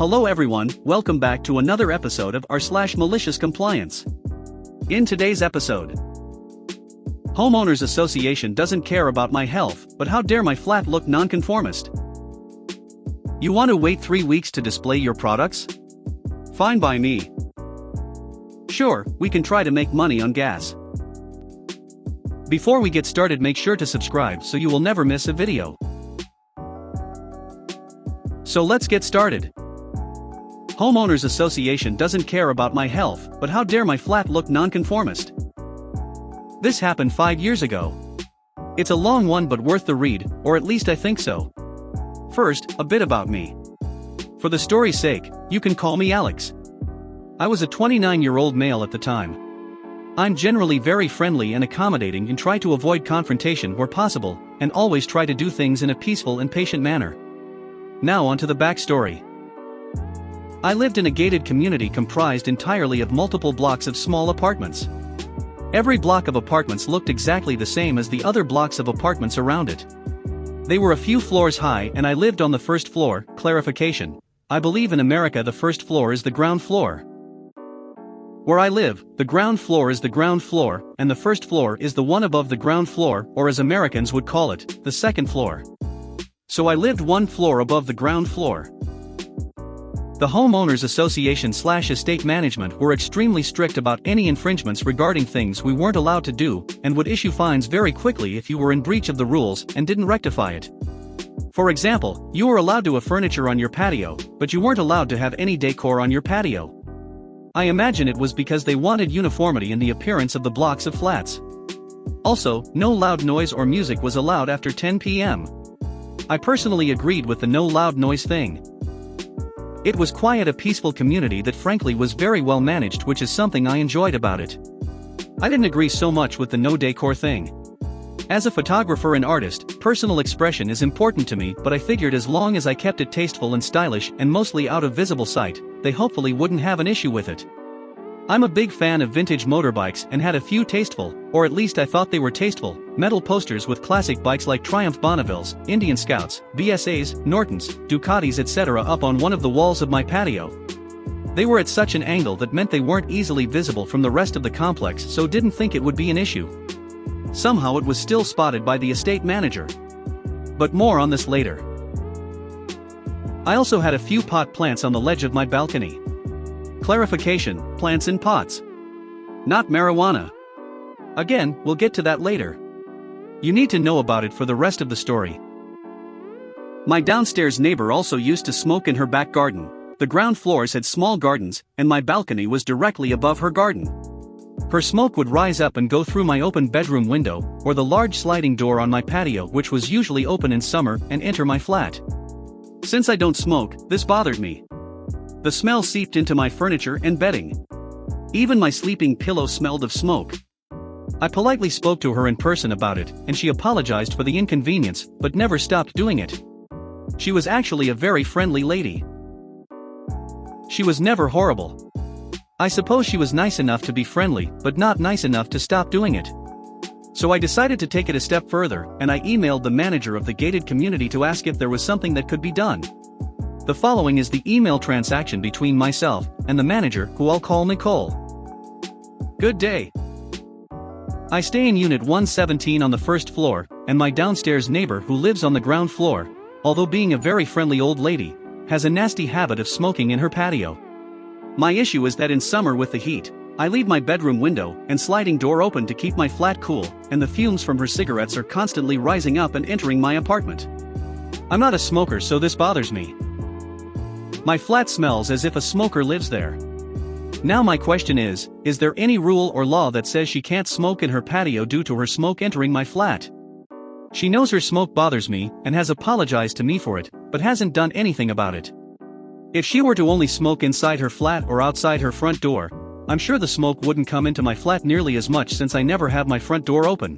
Hello everyone, welcome back to another episode of r/malicious compliance. In today's episode, Homeowners Association doesn't care about my health, but how dare my flat look nonconformist. You want to wait 3 weeks to display your products? Fine by me. Sure, we can try to make money on gas. Before we get started, make sure to subscribe so you will never miss a video. So let's get started. Homeowners Association doesn't care about my health, but how dare my flat look nonconformist. This happened 5 years ago. It's a long one but worth the read, or at least I think so. First, a bit about me. For the story's sake, you can call me Alex. I was a 29-year-old male at the time. I'm generally very friendly and accommodating and try to avoid confrontation where possible, and always try to do things in a peaceful and patient manner. Now onto the backstory. I lived in a gated community comprised entirely of multiple blocks of small apartments. Every block of apartments looked exactly the same as the other blocks of apartments around it. They were a few floors high and I lived on the first floor. Clarification: I believe in America the first floor is the ground floor. Where I live, the ground floor is the ground floor, and the first floor is the one above the ground floor, or as Americans would call it, the second floor. So I lived one floor above the ground floor. The Homeowners Association/estate management were extremely strict about any infringements regarding things we weren't allowed to do, and would issue fines very quickly if you were in breach of the rules and didn't rectify it. For example, you were allowed to have furniture on your patio, but you weren't allowed to have any decor on your patio. I imagine it was because they wanted uniformity in the appearance of the blocks of flats. Also, no loud noise or music was allowed after 10 p.m. I personally agreed with the no loud noise thing. It was quite a peaceful community that frankly was very well managed, which is something I enjoyed about it. I didn't agree so much with the no decor thing. As a photographer and artist, personal expression is important to me, but I figured as long as I kept it tasteful and stylish and mostly out of visible sight, they hopefully wouldn't have an issue with it. I'm a big fan of vintage motorbikes and had a few tasteful, or at least I thought they were tasteful, metal posters with classic bikes like Triumph Bonnevilles, Indian Scouts, BSAs, Nortons, Ducatis etc. up on one of the walls of my patio. They were at such an angle that meant they weren't easily visible from the rest of the complex, so didn't think it would be an issue. Somehow it was still spotted by the estate manager. But more on this later. I also had a few pot plants on the ledge of my balcony. Clarification: plants in pots. Not marijuana. Again, we'll get to that later. You need to know about it for the rest of the story. My downstairs neighbor also used to smoke in her back garden. The ground floors had small gardens, and my balcony was directly above her garden. Her smoke would rise up and go through my open bedroom window, or the large sliding door on my patio, which was usually open in summer, and enter my flat. Since I don't smoke, this bothered me. The smell seeped into my furniture and bedding. Even my sleeping pillow smelled of smoke. I politely spoke to her in person about it, and she apologized for the inconvenience, but never stopped doing it. She was actually a very friendly lady. She was never horrible. I suppose she was nice enough to be friendly, but not nice enough to stop doing it. So I decided to take it a step further, and I emailed the manager of the gated community to ask if there was something that could be done. The following is the email transaction between myself and the manager, who I'll call Nicole. Good day. I stay in Unit 117 on the first floor, and my downstairs neighbor who lives on the ground floor, although being a very friendly old lady, has a nasty habit of smoking in her patio. My issue is that in summer with the heat, I leave my bedroom window and sliding door open to keep my flat cool, and the fumes from her cigarettes are constantly rising up and entering my apartment. I'm not a smoker, so this bothers me. My flat smells as if a smoker lives there. Now my question is there any rule or law that says she can't smoke in her patio due to her smoke entering my flat? She knows her smoke bothers me and has apologized to me for it, but hasn't done anything about it. If she were to only smoke inside her flat or outside her front door, I'm sure the smoke wouldn't come into my flat nearly as much since I never have my front door open.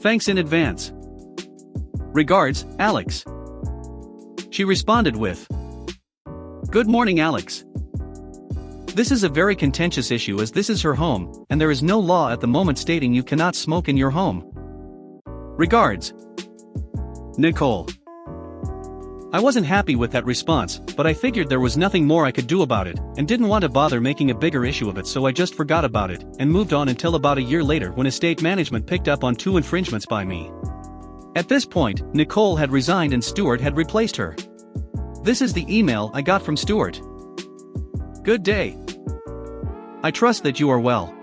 Thanks in advance. Regards, Alex. She responded with, Good morning, Alex. This is a very contentious issue as this is her home, and there is no law at the moment stating you cannot smoke in your home. Regards, Nicole. I wasn't happy with that response, but I figured there was nothing more I could do about it, and didn't want to bother making a bigger issue of it, so I just forgot about it, and moved on until about a year later when estate management picked up on 2 infringements by me. At this point, Nicole had resigned and Stuart had replaced her. This is the email I got from Stuart. Good day. I trust that you are well.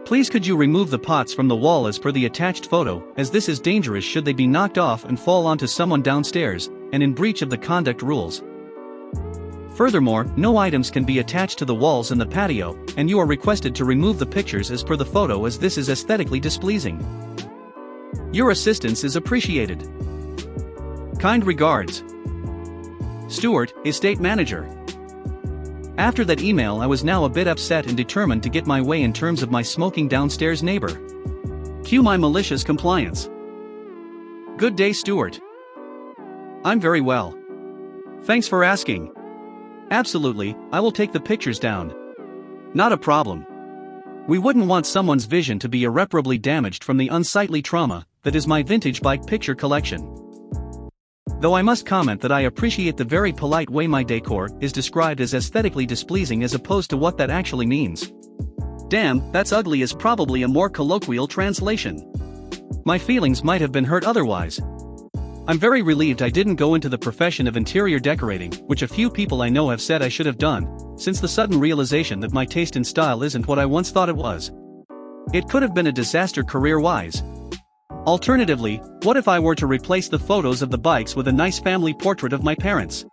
Please could you remove the pots from the wall as per the attached photo, as this is dangerous should they be knocked off and fall onto someone downstairs, and in breach of the conduct rules. Furthermore, no items can be attached to the walls in the patio, and you are requested to remove the pictures as per the photo as this is aesthetically displeasing. Your assistance is appreciated. Kind regards. Stuart, estate manager. After that email I was now a bit upset and determined to get my way in terms of my smoking downstairs neighbor. Cue my malicious compliance. Good day, Stuart. I'm very well. Thanks for asking. Absolutely, I will take the pictures down. Not a problem. We wouldn't want someone's vision to be irreparably damaged from the unsightly trauma that is my vintage bike picture collection. Though I must comment that I appreciate the very polite way my decor is described as aesthetically displeasing as opposed to what that actually means. Damn, that's ugly is probably a more colloquial translation. My feelings might have been hurt otherwise. I'm very relieved I didn't go into the profession of interior decorating, which a few people I know have said I should have done, since the sudden realization that my taste in style isn't what I once thought it was. It could have been a disaster career-wise. Alternatively, what if I were to replace the photos of the bikes with a nice family portrait of my parents?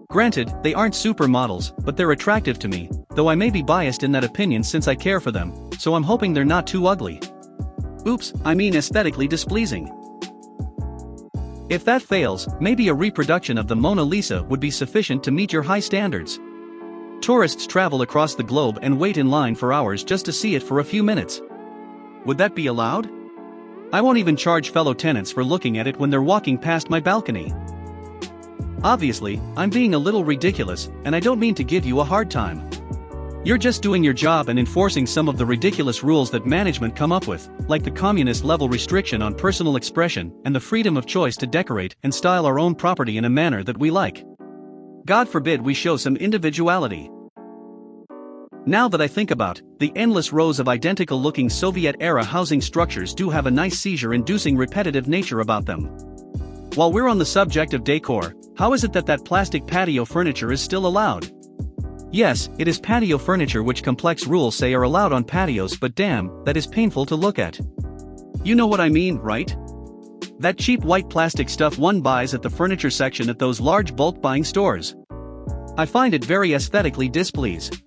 Granted, they aren't supermodels, but they're attractive to me, though I may be biased in that opinion since I care for them, so I'm hoping they're not too ugly. Oops, I mean aesthetically displeasing. If that fails, maybe a reproduction of the Mona Lisa would be sufficient to meet your high standards. Tourists travel across the globe and wait in line for hours just to see it for a few minutes. Would that be allowed? I won't even charge fellow tenants for looking at it when they're walking past my balcony. Obviously, I'm being a little ridiculous, and I don't mean to give you a hard time. You're just doing your job and enforcing some of the ridiculous rules that management come up with, like the communist-level restriction on personal expression and the freedom of choice to decorate and style our own property in a manner that we like. God forbid we show some individuality. Now that I think about the endless rows of identical-looking Soviet-era housing structures do have a nice seizure-inducing repetitive nature about them. While we're on the subject of decor, how is it that plastic patio furniture is still allowed? Yes, it is patio furniture which complex rules say are allowed on patios, but damn, that is painful to look at. You know what I mean, right? That cheap white plastic stuff one buys at the furniture section at those large bulk buying stores. I find it very aesthetically displeasing.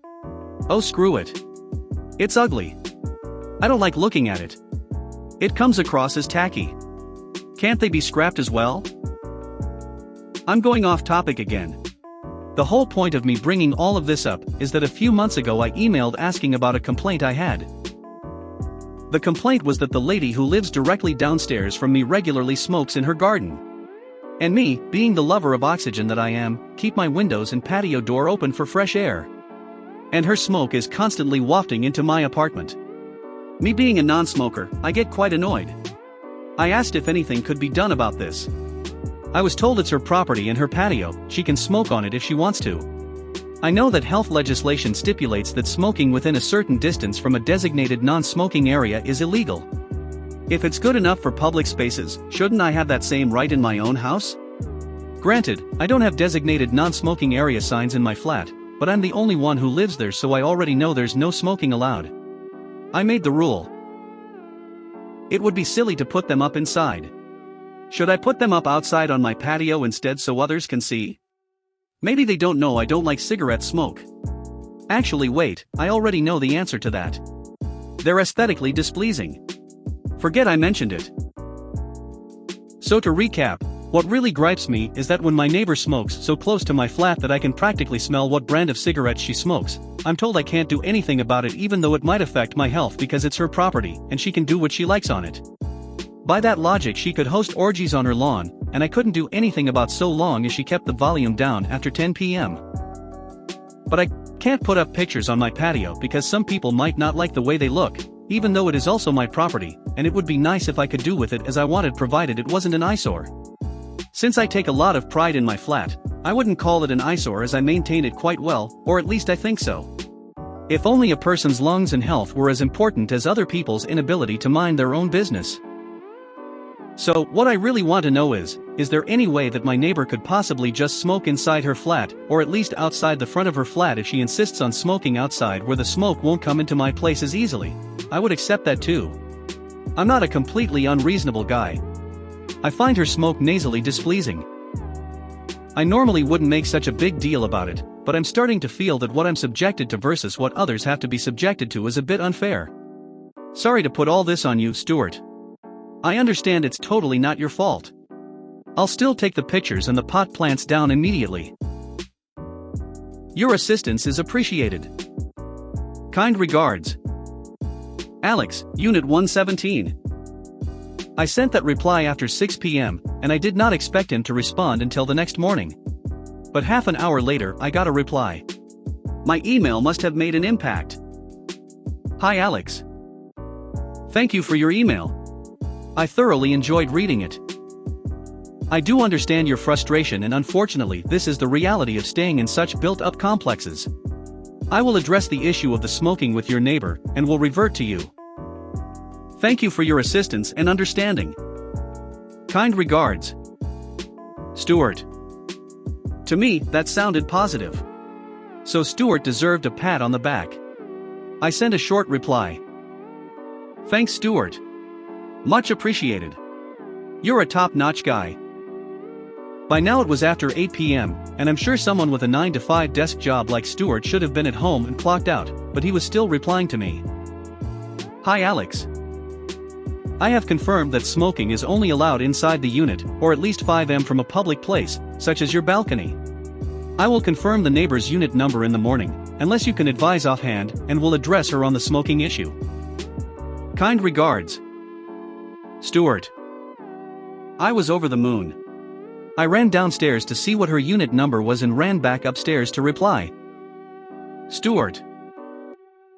Oh screw it. It's ugly. I don't like looking at it. It comes across as tacky. Can't they be scrapped as well? I'm going off topic again. The whole point of me bringing all of this up is that a few months ago I emailed asking about a complaint I had. The complaint was that the lady who lives directly downstairs from me regularly smokes in her garden. And me, being the lover of oxygen that I am, keep my windows and patio door open for fresh air. And her smoke is constantly wafting into my apartment. Me being a non-smoker, I get quite annoyed. I asked if anything could be done about this. I was told it's her property and her patio, she can smoke on it if she wants to. I know that health legislation stipulates that smoking within a certain distance from a designated non-smoking area is illegal. If it's good enough for public spaces, shouldn't I have that same right in my own house? Granted, I don't have designated non-smoking area signs in my flat, but I'm the only one who lives there, so I already know there's no smoking allowed. I made the rule. It would be silly to put them up inside. Should I put them up outside on my patio instead so others can see? Maybe they don't know I don't like cigarette smoke. Actually wait, I already know the answer to that. They're aesthetically displeasing. Forget I mentioned it. So to recap, what really gripes me is that when my neighbor smokes so close to my flat that I can practically smell what brand of cigarettes she smokes, I'm told I can't do anything about it even though it might affect my health because it's her property and she can do what she likes on it. By that logic she could host orgies on her lawn, and I couldn't do anything about so long as she kept the volume down after 10 p.m. But I can't put up pictures on my patio because some people might not like the way they look, even though it is also my property, and it would be nice if I could do with it as I wanted provided it wasn't an eyesore. Since I take a lot of pride in my flat, I wouldn't call it an eyesore as I maintain it quite well, or at least I think so. If only a person's lungs and health were as important as other people's inability to mind their own business. So, what I really want to know is there any way that my neighbor could possibly just smoke inside her flat, or at least outside the front of her flat if she insists on smoking outside where the smoke won't come into my place as easily? I would accept that too. I'm not a completely unreasonable guy. I find her smoke nasally displeasing. I normally wouldn't make such a big deal about it, but I'm starting to feel that what I'm subjected to versus what others have to be subjected to is a bit unfair. Sorry to put all this on you, Stuart. I understand it's totally not your fault. I'll still take the pictures and the pot plants down immediately. Your assistance is appreciated. Kind regards. Alex, Unit 117. I sent that reply after 6 p.m., and I did not expect him to respond until the next morning. But half an hour later I got a reply. My email must have made an impact. Hi Alex. Thank you for your email. I thoroughly enjoyed reading it. I do understand your frustration, and unfortunately this is the reality of staying in such built-up complexes. I will address the issue of the smoking with your neighbor, and will revert to you. Thank you for your assistance and understanding. Kind regards. Stuart. To me, that sounded positive. So Stuart deserved a pat on the back. I sent a short reply. Thanks Stuart. Much appreciated. You're a top-notch guy. By now it was after 8 p.m., and I'm sure someone with a 9-to-5 desk job like Stuart should have been at home and clocked out, but he was still replying to me. Hi Alex. I have confirmed that smoking is only allowed inside the unit, or at least 5 m from a public place, such as your balcony. I will confirm the neighbor's unit number in the morning, unless you can advise offhand, and will address her on the smoking issue. Kind regards. Stuart. I was over the moon. I ran downstairs to see what her unit number was and ran back upstairs to reply. Stuart.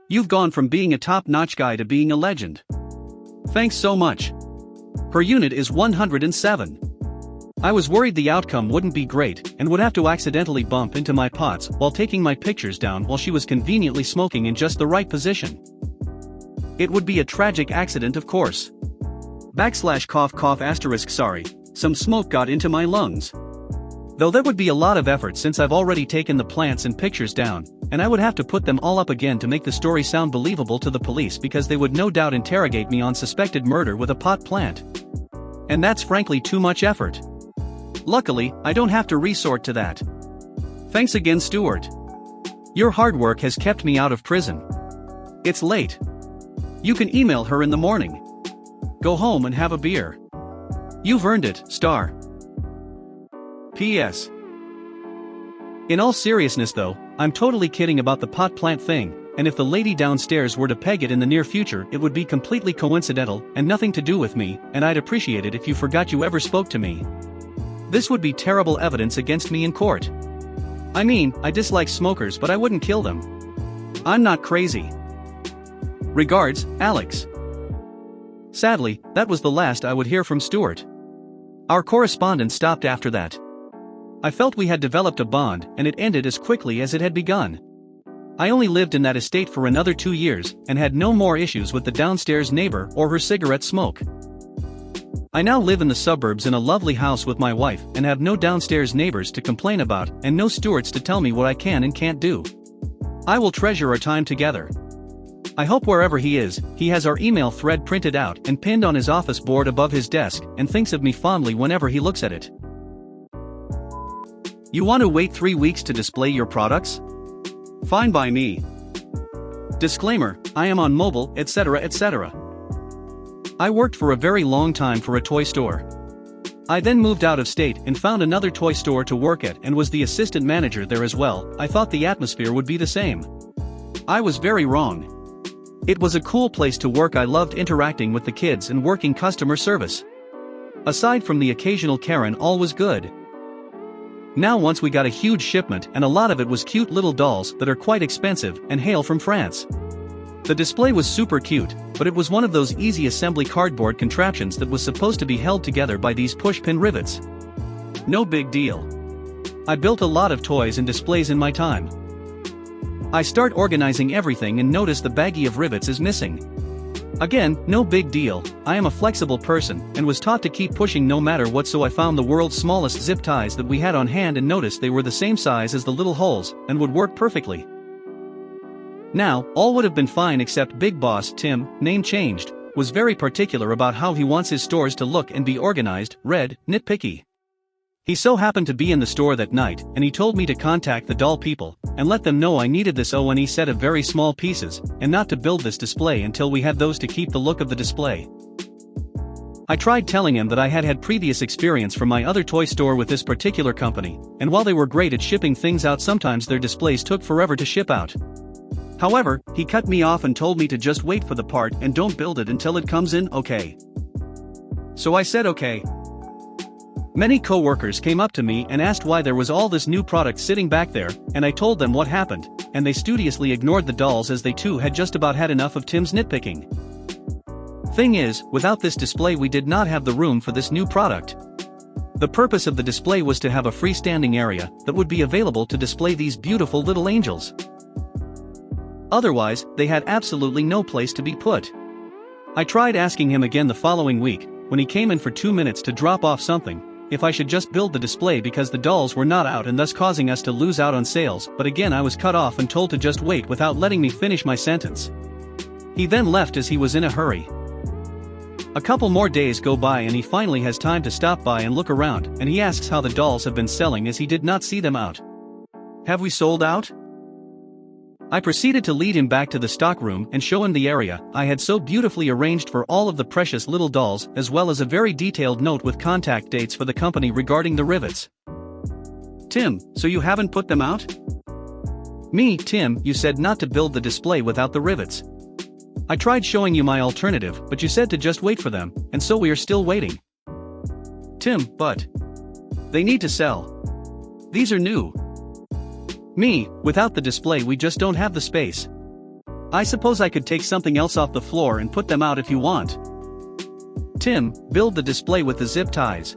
You've gone from being a top-notch guy to being a legend. Thanks so much. Her unit is 107. I was worried the outcome wouldn't be great and would have to accidentally bump into my pots while taking my pictures down while she was conveniently smoking in just the right position. It would be a tragic accident, of course. // sorry, some smoke got into my lungs. Though that would be a lot of effort since I've already taken the plants and pictures down, and I would have to put them all up again to make the story sound believable to the police because they would no doubt interrogate me on suspected murder with a pot plant. And that's frankly too much effort. Luckily, I don't have to resort to that. Thanks again, Stuart. Your hard work has kept me out of prison. It's late. You can email her in the morning. Go home and have a beer. You've earned it, star. P.S. In all seriousness though, I'm totally kidding about the pot plant thing, and if the lady downstairs were to peg it in the near future it would be completely coincidental and nothing to do with me, and I'd appreciate it if you forgot you ever spoke to me. This would be terrible evidence against me in court. I mean, I dislike smokers but I wouldn't kill them. I'm not crazy. Regards, Alex. Sadly, that was the last I would hear from Stuart. Our correspondence stopped after that. I felt we had developed a bond, and it ended as quickly as it had begun. I only lived in that estate for another 2 years, and had no more issues with the downstairs neighbor or her cigarette smoke. I now live in the suburbs in a lovely house with my wife, and have no downstairs neighbors to complain about, and no Stuarts to tell me what I can and can't do. I will treasure our time together. I hope wherever he is, he has our email thread printed out and pinned on his office board above his desk, and thinks of me fondly whenever he looks at it. You want to wait 3 weeks to display your products? Fine by me. Disclaimer, I am on mobile, etc., etc. I worked for a very long time for a toy store. I then moved out of state and found another toy store to work at and was the assistant manager there as well. I thought the atmosphere would be the same. I was very wrong. It was a cool place to work. I loved interacting with the kids and working customer service. Aside from the occasional Karen, all was good. Now once we got a huge shipment, and a lot of it was cute little dolls that are quite expensive and hail from France. The display was super cute, but it was one of those easy assembly cardboard contraptions that was supposed to be held together by these push-pin rivets. No big deal. I built a lot of toys and displays in my time. I start organizing everything and notice the baggie of rivets is missing. Again, no big deal, I am a flexible person and was taught to keep pushing no matter what, so I found the world's smallest zip ties that we had on hand and noticed they were the same size as the little holes and would work perfectly. Now, all would have been fine except Big Boss Tim, name changed, was very particular about how he wants his stores to look and be organized, nitpicky. He so happened to be in the store that night, and he told me to contact the doll people, and let them know I needed this O&E set of very small pieces, and not to build this display until we had those to keep the look of the display. I tried telling him that I had had previous experience from my other toy store with this particular company, and while they were great at shipping things out, sometimes their displays took forever to ship out. However, he cut me off and told me to just wait for the part and don't build it until it comes in, okay? So I said okay. Many co-workers came up to me and asked why there was all this new product sitting back there, and I told them what happened, and they studiously ignored the dolls as they too had just about had enough of Tim's nitpicking. Thing is, without this display we did not have the room for this new product. The purpose of the display was to have a freestanding area that would be available to display these beautiful little angels. Otherwise, they had absolutely no place to be put. I tried asking him again the following week, when he came in for 2 minutes to drop off something, if I should just build the display because the dolls were not out and thus causing us to lose out on sales, but again I was cut off and told to just wait without letting me finish my sentence. He then left as he was in a hurry. A couple more days go by and he finally has time to stop by and look around, and he asks how the dolls have been selling as he did not see them out. Have we sold out? I proceeded to lead him back to the stockroom and show him the area I had so beautifully arranged for all of the precious little dolls, as well as a very detailed note with contact dates for the company regarding the rivets. Tim, so you haven't put them out? Me, Tim, you said not to build the display without the rivets. I tried showing you my alternative, but you said to just wait for them, and so we are still waiting. Tim, but they need to sell. These are new. Me, without the display we just don't have the space. I suppose I could take something else off the floor and put them out if you want. Tim, build the display with the zip ties.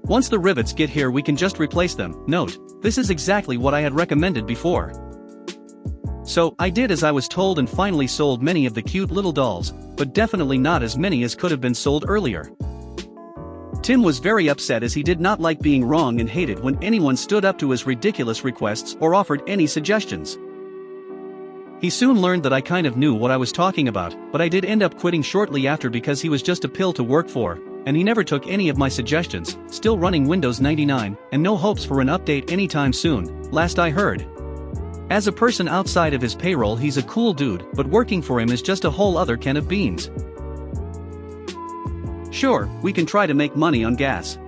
Once the rivets get here we can just replace them. Note, this is exactly what I had recommended before. So, I did as I was told and finally sold many of the cute little dolls, but definitely not as many as could have been sold earlier. Tim was very upset as he did not like being wrong and hated when anyone stood up to his ridiculous requests or offered any suggestions. He soon learned that I kind of knew what I was talking about, but I did end up quitting shortly after because he was just a pill to work for, and he never took any of my suggestions, still running Windows 99, and no hopes for an update anytime soon, last I heard. As a person outside of his payroll he's a cool dude, but working for him is just a whole other can of beans. Sure, we can try to make money on gas.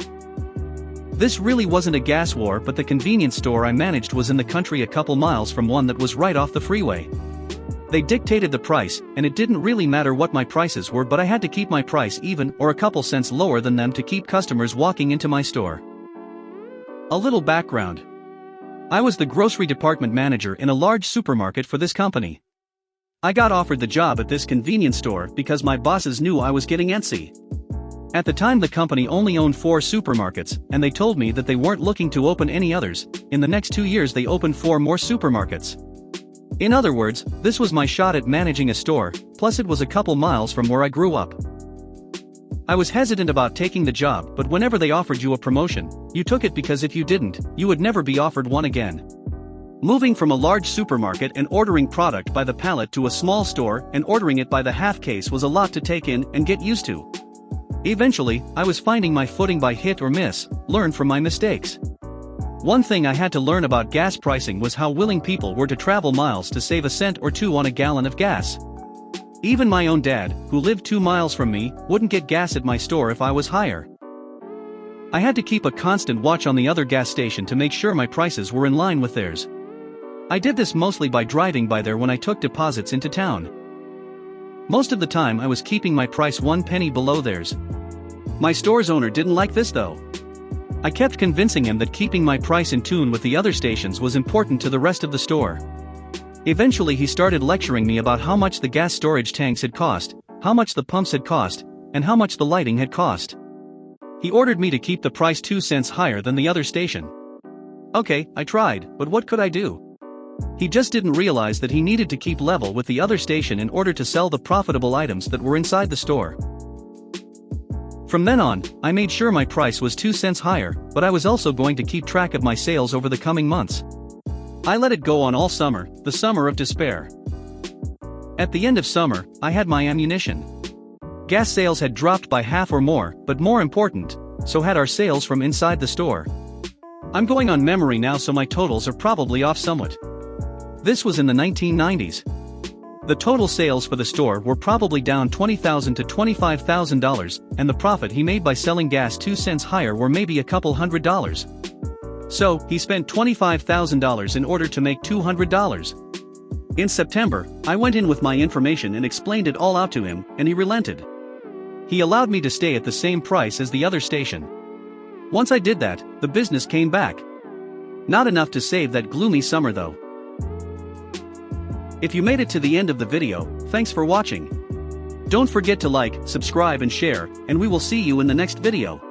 This really wasn't a gas war, but the convenience store I managed was in the country a couple miles from one that was right off the freeway. They dictated the price, and it didn't really matter what my prices were, but I had to keep my price even or a couple cents lower than them to keep customers walking into my store. A little background. I was the grocery department manager in a large supermarket for this company. I got offered the job at this convenience store because my bosses knew I was getting antsy. At the time the company only owned 4 supermarkets, and they told me that they weren't looking to open any others. In the next 2 years they opened 4 more supermarkets. In other words, this was my shot at managing a store, plus it was a couple miles from where I grew up. I was hesitant about taking the job, but whenever they offered you a promotion, you took it because if you didn't, you would never be offered one again. Moving from a large supermarket and ordering product by the pallet to a small store and ordering it by the half case was a lot to take in and get used to. Eventually, I was finding my footing by hit or miss, learn from my mistakes. One thing I had to learn about gas pricing was how willing people were to travel miles to save a cent or two on a gallon of gas. Even my own dad, who lived 2 miles from me, wouldn't get gas at my store if I was higher. I had to keep a constant watch on the other gas station to make sure my prices were in line with theirs. I did this mostly by driving by there when I took deposits into town. Most of the time I was keeping my price 1 penny below theirs. My store's owner didn't like this though. I kept convincing him that keeping my price in tune with the other stations was important to the rest of the store. Eventually he started lecturing me about how much the gas storage tanks had cost, how much the pumps had cost, and how much the lighting had cost. He ordered me to keep the price 2 cents higher than the other station. Okay, I tried, but what could I do? He just didn't realize that he needed to keep level with the other station in order to sell the profitable items that were inside the store. From then on, I made sure my price was 2 cents higher, but I was also going to keep track of my sales over the coming months. I let it go on all summer, the summer of despair. At the end of summer, I had my ammunition. Gas sales had dropped by half or more, but more important, so had our sales from inside the store. I'm going on memory now, so my totals are probably off somewhat. This was in the 1990s. The total sales for the store were probably down $20,000 to $25,000, and the profit he made by selling gas 2 cents higher were maybe a couple $100. So, he spent $25,000 in order to make $200. In September, I went in with my information and explained it all out to him, and he relented. He allowed me to stay at the same price as the other station. Once I did that, the business came back. Not enough to save that gloomy summer though. If you made it to the end of the video, thanks for watching. Don't forget to like, subscribe and share, and we will see you in the next video.